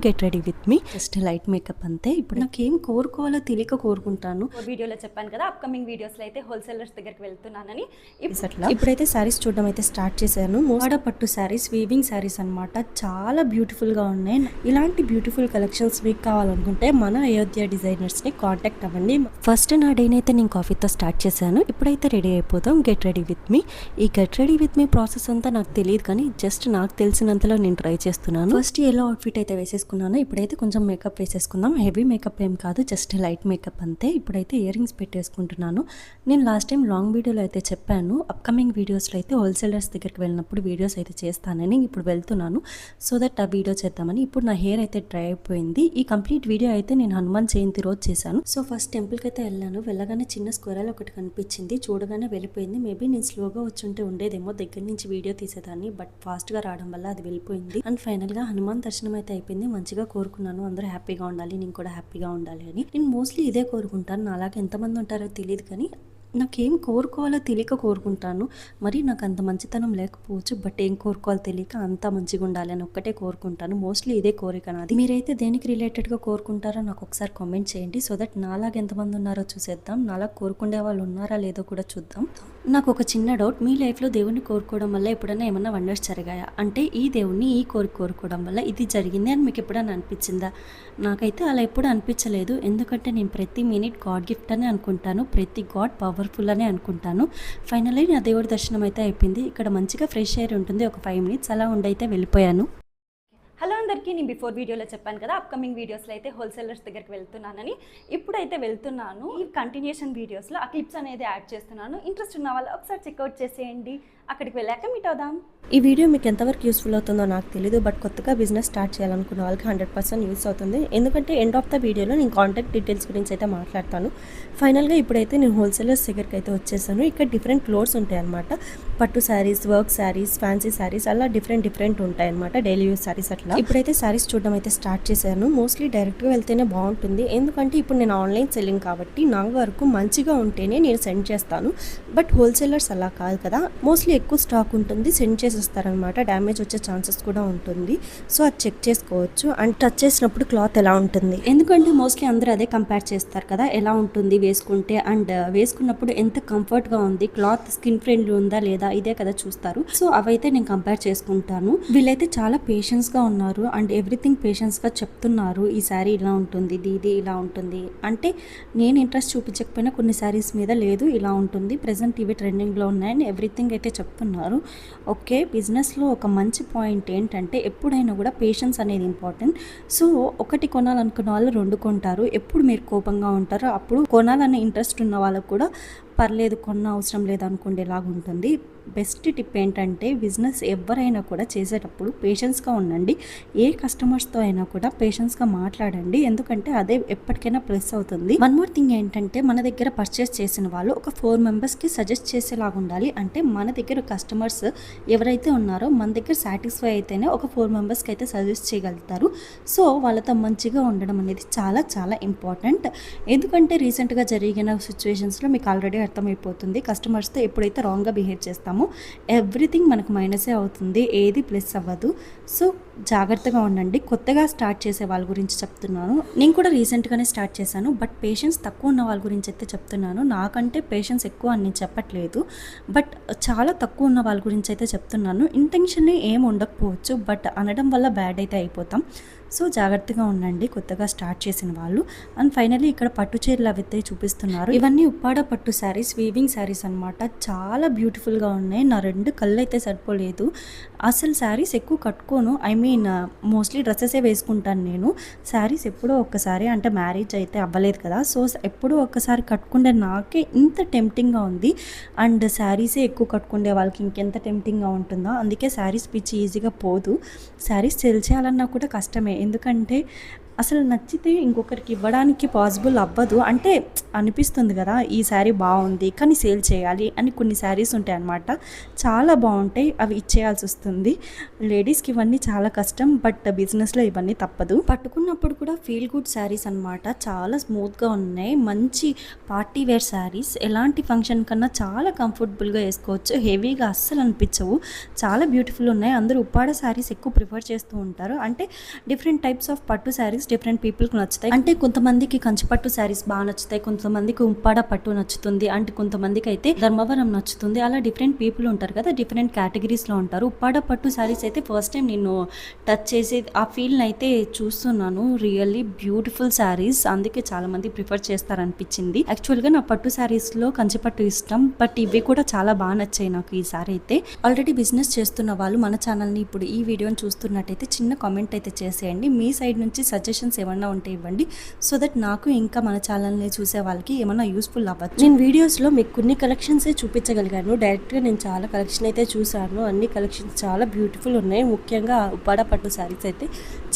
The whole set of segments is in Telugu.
Get ready with me. Just light makeup అంతే. ఇప్పుడు నాకేం కోరుకోవాలో తెలియక కోరుకుంటాను. వీడియోలో చెప్పాను కదా, అప్కమింగ్ వీడియోస్లో అయితే హోల్సేలర్స్ దగ్గరికి వెళ్తున్నానని. ఇప్పుడైతే శారీస్ చూడడం అయితే స్టార్ట్ చేశాను. మోడ పట్టు శారీస్, వీవింగ్ శారీస్ అనమాట. చాలా బ్యూటిఫుల్గా ఉన్నాయి. ఇలాంటి బ్యూటిఫుల్ కలెక్షన్స్ మీకు కావాలనుకుంటే మన అయోధ్య డిజైనర్స్ని కాంటాక్ట్ అవ్వండి. ఫస్ట్ నా డేని అయితే నేను కాఫీతో స్టార్ట్ చేశాను. ఇప్పుడైతే రెడీ అయిపోతాం. Get ready with me. ఈ get ready with me process అంతా నాకు తెలియదు, కానీ జస్ట్ నాకు తెలిసినంతలో నేను ట్రై చేస్తున్నాను. ఫస్ట్ ఎల్లో అవుట్ఫిట్ అయితే వేసేసుకున్నాను. ఇప్పుడైతే కొంచెం మేకప్ వేసేసుకుందాం. హెవీ మేకప్ ఏం కాదు, జస్ట్ లైట్ మేకప్ అంతే. ఇప్పుడైతే ఇయర్ రింగ్స్ పెట్టేసుకుంటున్నాను. నేను లాస్ట్ టైం లాంగ్ వీడియోలో అయితే చెప్పాను, అప్కమింగ్ వీడియోస్లో అయితే హోల్సేలర్స్ దగ్గరికి వెళ్ళినప్పుడు వీడియోస్ అయితే చేస్తానని. ఇప్పుడు వెళ్తున్నాను సో దట్ ఆ వీడియో చేద్దామని. ఇప్పుడు నా హెయిర్ అయితే డ్రై అయిపోయింది. ఈ కంప్లీట్ వీడియో అయితే నేను హనుమాన్ జయంతి రోజు చేశాను. సో ఫస్ట్ టెంపుల్కి అయితే వెళ్ళాను. వెళ్ళగానే చిన్న స్క్వేరల్ ఒకటి కనిపించింది. చూడగానే వెళ్ళిపోయింది. మేబీ నేను స్లోగా వచ్చుంటే ఉండేదేమో, దగ్గర నుంచి వీడియో తీసేదాన్ని. బట్ ఫాస్ట్గా రావడం వల్ల అది వెళ్ళిపోయింది. అండ్ ఫైనల్గా హనుమాన్ దర్శనం అయితే అయిపోయింది. మంచిగా కోరుకున్నాను అందరూ హ్యాపీగా ఉండాలి, నేను కూడా హ్యాపీగా ఉండాలి అని. నేను మోస్ట్లీ ఇదే కోరుకుంటాను. నా అలాగే ఎంతమంది ఉంటారో తెలియదు, కానీ నాకేం కోరుకోవాలో తెలియక కోరుకుంటాను. మరి నాకు అంత మంచితనం లేకపోవచ్చు, బట్ ఏం కోరుకోవాలో తెలియక అంత మంచిగా ఉండాలి అని ఒక్కటే కోరుకుంటాను. మోస్ట్లీ ఇదే కోరిక నాది. మీరైతే దేనికి రిలేటెడ్గా కోరుకుంటారో నాకు ఒకసారి కామెంట్ చేయండి, సో దట్ నాలాగా ఎంతమంది ఉన్నారో చూసేద్దాం. నాలాగా కోరుకునే వాళ్ళు ఉన్నారా లేదో కూడా చూద్దాం. నాకు ఒక చిన్న డౌట్, మీ లైఫ్లో దేవుణ్ణి కోరుకోవడం వల్ల ఎప్పుడైనా ఏమన్నా వండర్స్ జరిగాయా? అంటే ఈ దేవుణ్ణి ఈ కోరుకోవడం వల్ల ఇది జరిగింది అని మీకు ఎప్పుడైనా అనిపించిందా? నాకైతే అలా ఎప్పుడు అనిపించలేదు. ఎందుకంటే నేను ప్రతి మినిట్ గాడ్ గిఫ్ట్ అని అనుకుంటాను, ప్రతి గాడ్ పవర్ఫుల్ అని అనుకుంటాను. ఫైనల్లీ నా దేవుడి దర్శనం అయితే అయిపోయింది. ఇక్కడ మంచిగా ఫ్రెష్ ఎయిర్ ఉంటుంది. ఒక 5 మినిట్స్ అలా ఉండైతే వెళ్ళిపోయాను. హలో అందరికీ, నేను బిఫోర్ వీడియోలో చెప్పాను కదా, అప్కమింగ్ వీడియోస్లో అయితే హోల్సేలర్స్ దగ్గరికి వెళ్తున్నానని. ఇప్పుడైతే వెళ్తున్నాను. ఈ కంటిన్యూషన్ వీడియోస్లో ఆ క్లిప్స్ అనేది యాడ్ చేస్తున్నాను. ఇంట్రెస్ట్ ఉన్న వాళ్ళు ఒకసారి చెక్అవుట్ చేసేయండి. అక్కడికి వెళ్ళాక మీట్ అవుదాం. ఈ వీడియో మీకు ఎంతవరకు యూస్ఫుల్ అవుతుందో నాకు తెలియదు, బట్ కొత్తగా బిజినెస్ స్టార్ట్ చేయాలనుకున్న వాళ్ళకి 100% యూస్ అవుతుంది. ఎందుకంటే ఎండ్ ఆఫ్ ద వీడియోలో నేను కాంటాక్ట్ డీటెయిల్స్ గురించి అయితే మాట్లాడతాను. ఫైనల్గా ఇప్పుడైతే నేను హోల్సేలర్స్ దగ్గరికి అయితే వచ్చేసాను. ఇక్కడ డిఫరెంట్ ఫ్లోర్స్ ఉంటాయి అనమాట. పట్టు శారీస్, వర్క్ శారీస్, ఫ్యాన్సీ శారీస్, అలా డిఫరెంట్ ఉంటాయి అనమాట. డైలీ యూస్ శారీస్ అట్లా. ఇప్పుడైతే శారీస్ చూడడం అయితే స్టార్ట్ చేశాను. మోస్ట్లీ డైరెక్ట్గా వెళ్తేనే బాగుంటుంది. ఎందుకంటే ఇప్పుడు నేను ఆన్లైన్ సెల్లింగ్ కాబట్టి నా వరకు మంచిగా ఉంటేనే నేను సెండ్ చేస్తాను. బట్ హోల్సేలర్స్ అలా కాదు కదా, మోస్ట్లీ ఎక్కువ స్టాక్ ఉంటుంది, సెండ్ చేసేస్తారనమాట. డ్యామేజ్ వచ్చే ఛాన్సెస్ కూడా ఉంటుంది. సో అది చెక్ చేసుకోవచ్చు. అండ్ టచ్ చేసినప్పుడు క్లాత్ ఎలా ఉంటుంది, ఎందుకంటే మోస్ట్లీ అందరూ అదే కంపేర్ చేస్తారు కదా, ఎలా ఉంటుంది వేసుకుంటే అండ్ వేసుకున్నప్పుడు ఎంత కంఫర్ట్గా ఉంది, క్లాత్ స్కిన్ ఫ్రెండ్లీ ఉందా లేదా, ఇదే కదా చూస్తారు. సో అవైతే నేను కంపేర్ చేసుకుంటాను. వీళ్ళైతే చాలా పేషెన్స్గా ఉన్నారు అండ్ ఎవ్రీథింగ్ పేషెన్స్గా చెప్తున్నారు. ఈ శారీ ఇలా ఉంటుంది, ఇది ఇలా ఉంటుంది అంటే నేను ఇంట్రెస్ట్ చూపించకపోయినా కొన్ని శారీస్ మీద లేదు ఇలా ఉంటుంది, ప్రెసెంట్ ఇవి ట్రెండింగ్లో ఉన్నాయని ఎవ్రీథింగ్ అయితే చెప్తున్నారు. ఓకే, బిజినెస్లో ఒక మంచి పాయింట్ ఏంటంటే ఎప్పుడైనా కూడా పేషెన్స్ అనేది ఇంపార్టెంట్. సో ఒకటి కొనాలనుకున్న వాళ్ళు 2 కొంటారు. ఎప్పుడు మీరు కోపంగా ఉంటారో అప్పుడు కొనాలనే ఇంట్రెస్ట్ ఉన్న వాళ్ళకు కూడా పర్లేదు, కొన్న అవసరం లేదనుకునేలాగా ఉంటుంది. బెస్ట్ టిప్ ఏంటంటే బిజినెస్ ఎవరైనా కూడా చేసేటప్పుడు పేషెన్స్గా ఉండండి. ఏ కస్టమర్స్తో అయినా కూడా పేషెన్స్గా మాట్లాడండి, ఎందుకంటే అదే ఎప్పటికైనా ప్లస్ అవుతుంది. వన్ మోర్ థింగ్ ఏంటంటే మన దగ్గర పర్చేస్ చేసిన వాళ్ళు ఒక 4 మెంబర్స్కి సజెస్ట్ చేసేలాగా ఉండాలి. అంటే మన దగ్గర కస్టమర్స్ ఎవరైతే ఉన్నారో మన దగ్గర సాటిస్ఫై అయితేనే ఒక 4 మెంబర్స్కి అయితే సజెస్ట్ చేయగలుగుతారు. సో వాళ్ళతో మంచిగా ఉండడం అనేది చాలా చాలా ఇంపార్టెంట్. ఎందుకంటే రీసెంట్గా జరిగిన సిచ్యువేషన్స్లో మీకు ఆల్రెడీ అర్థమైపోతుంది, కస్టమర్స్తో ఎప్పుడైతే రాంగ్గా బిహేవ్ చేస్తామో ఎవ్రీథింగ్ మనకు మైనసే అవుతుంది, ఏది ప్లస్ అవ్వదు. సో జాగ్రత్తగా ఉండండి. కొత్తగా స్టార్ట్ చేసే వాళ్ళ గురించి చెప్తున్నాను. నేను కూడా రీసెంట్గానే స్టార్ట్ చేశాను, బట్ పేషెన్స్ తక్కువ ఉన్న వాళ్ళ గురించి అయితే చెప్తున్నాను. నాకంటే పేషెన్స్ ఎక్కువ అని నేను చెప్పట్లేదు, బట్ చాలా తక్కువ ఉన్న వాళ్ళ గురించి అయితే చెప్తున్నాను. ఇంటెన్షన్ ఏం ఉండకపోవచ్చు, బట్ అనడం వల్ల బ్యాడ్ అయితే అయిపోతాం. సో జాగ్రత్తగా ఉండండి కొత్తగా స్టార్ట్ చేసిన వాళ్ళు. అండ్ ఫైనల్లీ ఇక్కడ పట్టు చీరలు అవైతే చూపిస్తున్నారు. ఇవన్నీ ఉప్పాడ పట్టు శారీస్, వీవింగ్ శారీస్ అనమాట. చాలా బ్యూటిఫుల్గా ఉన్నాయి. నా 2 కళ్ళు అయితే సరిపోలేదు. అసలు శారీస్ ఎక్కువ కట్టుకోను, ఐ మీన్ మోస్ట్లీ డ్రెస్సెసే వేసుకుంటాను నేను. శారీస్ ఎప్పుడో ఒక్కసారి, అంటే మ్యారేజ్ అయితే అవ్వలేదు కదా, సో ఎప్పుడో ఒక్కసారి కట్టుకుంటే నాకే ఇంత టెంప్టింగ్గా ఉంది. అండ్ శారీసే ఎక్కువ కట్టుకునే వాళ్ళకి ఇంకెంత టెంప్టింగ్గా ఉంటుందో. అందుకే శారీస్ పిచ్చి ఈజీగా పోదు. శారీస్ సేల్ చేయాలన్నా కూడా కష్టమే, ఎందుకంటే అసలు నచ్చితే ఇంకొకరికి ఇవ్వడానికి పాసిబుల్ అవ్వదు. అంటే అనిపిస్తుంది కదా ఈ శారీ బాగుంది కానీ సేల్ చేయాలి అని, కొన్ని శారీస్ ఉంటాయి అన్నమాట, చాలా బాగుంటాయి, అవి ఇచ్చేయాల్సి వస్తుంది. లేడీస్కి ఇవన్నీ చాలా కష్టం, బట్ బిజినెస్లో ఇవన్నీ తప్పదు. పట్టుకున్నప్పుడు కూడా ఫీల్ గుడ్ శారీస్ అనమాట, చాలా స్మూత్గా ఉన్నాయి, మంచి పార్టీ వేర్ శారీస్. ఎలాంటి ఫంక్షన్ కన్నా చాలా కంఫర్టబుల్గా వేసుకోవచ్చు, హెవీగా అస్సలు అనిపించవు, చాలా బ్యూటిఫుల్ ఉన్నాయి. అందరూ ఉప్పాడ శారీస్ ఎక్కువ ప్రిఫర్ చేస్తూ ఉంటారు. అంటే డిఫరెంట్ టైప్స్ ఆఫ్ పట్టు శారీస్ డిఫరెంట్ పీపుల్కి నచ్చుతాయి. అంటే కొంతమందికి కంచిపట్టు శారీస్ బాగా నచ్చుతాయి, కొంతమందికి ఉప్పాడ పట్టు నచ్చుతుంది, అంటే కొంతమందికి అయితే ధర్మవరం నచ్చుతుంది. అలా డిఫరెంట్ పీపుల్ ఉంటారు కదా, డిఫరెంట్ కేటగిరీస్లో ఉంటారు. ఉప్పాడ పట్టు శారీస్ అయితే ఫస్ట్ టైం నేను టచ్ చేసి ఆ ఫీల్ని అయితే చూస్తున్నాను. రియల్లీ బ్యూటిఫుల్ శారీస్, అందుకే చాలా మంది ప్రిఫర్ చేస్తారనిపించింది. యాక్చువల్గా నా పట్టు శారీస్లో కంచిపట్టు ఇష్టం, బట్ ఇవి కూడా చాలా బాగా నచ్చాయి నాకు ఈ సారీ అయితే. ఆల్రెడీ బిజినెస్ చేస్తున్న వాళ్ళు మన ఛానల్ని ఇప్పుడు ఈ వీడియోని చూస్తున్నట్టయితే చిన్న కామెంట్ అయితే చేసేయండి. మీ సైడ్ నుంచి సజెషన్స్ ఏమన్నా ఉంటే ఇవ్వండి, సో దట్ నాకు ఇంకా మన ఛానల్ని చూసే వాళ్ళకి ఏమన్నా యూస్ఫుల్ అవ్వచ్చు. నేను వీడియోస్లో మీకు కొన్ని కలెక్షన్సే చూపించగలిగాను, డైరెక్ట్గా నేను చాలా కలెక్షన్ అయితే చూసాను. అన్ని కలెక్షన్స్ చాలా బ్యూటిఫుల్ ఉన్నాయి, ముఖ్యంగా ఉప్పాడ పట్టు శారీస్ అయితే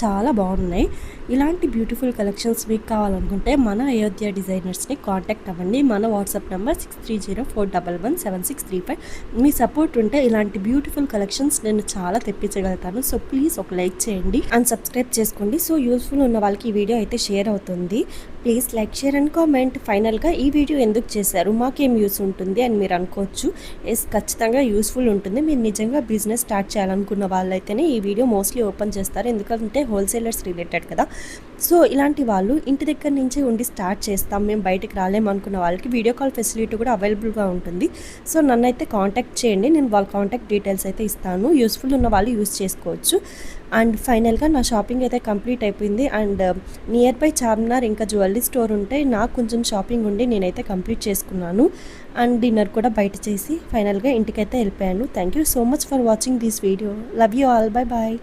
చాలా బాగున్నాయి. ఇలాంటి బ్యూటిఫుల్ కలెక్షన్స్ మీకు కావాలనుకుంటే మన అయోధ్య డిజైనర్స్ని కాంటాక్ట్ అవ్వండి. మన వాట్సాప్ నెంబర్ 6304117635. మీ సపోర్ట్ ఉంటే ఇలాంటి బ్యూటిఫుల్ కలెక్షన్స్ నేను చాలా తెప్పించగలుగుతాను. సో ప్లీజ్ ఒక లైక్ చేయండి అండ్ సబ్స్క్రైబ్ చేసుకోండి. సో యూస్ఫుల్ ఉన్న వాళ్ళకి ఈ వీడియో అయితే షేర్ అవుతుంది. Please like, share and comment. ఫైనల్గా ఈ వీడియో ఎందుకు చేశారు, మాకేం యూస్ ఉంటుంది అని మీరు అనుకోవచ్చు. ఎస్, ఖచ్చితంగా యూస్ఫుల్ ఉంటుంది. మీరు నిజంగా బిజినెస్ స్టార్ట్ చేయాలనుకున్న వాళ్ళైతేనే ఈ వీడియో మోస్ట్లీ ఓపెన్ చేస్తారు, ఎందుకంటే హోల్సేలర్స్ రిలేటెడ్ కదా. సో ఇలాంటి వాళ్ళు ఇంటి దగ్గర నుంచి ఉండి స్టార్ట్ చేస్తాం, మేము బయటకు రాలేము అనుకున్న వాళ్ళకి వీడియో కాల్ ఫెసిలిటీ కూడా అవైలబుల్గా ఉంటుంది. సో నన్ను అయితే కాంటాక్ట్ చేయండి, నేను వాళ్ళ కాంటాక్ట్ డీటెయిల్స్ అయితే ఇస్తాను. యూస్ఫుల్ ఉన్న వాళ్ళు యూస్ చేసుకోవచ్చు. అండ్ ఫైనల్గా నా షాపింగ్ అయితే కంప్లీట్ అయిపోయింది. అండ్ నియర్ బై చార్మినార్ ఇంకా జ్యువెలరీ స్టోర్ ఉంటే నాకు కొంచెం షాపింగ్ ఉండి నేనైతే కంప్లీట్ చేసుకున్నాను. అండ్ డిన్నర్ కూడా బయట చేసి ఫైనల్గా ఇంటికైతే వెళ్ళిపోయాను. Thank you so much for watching this video. Love you all. Bye bye.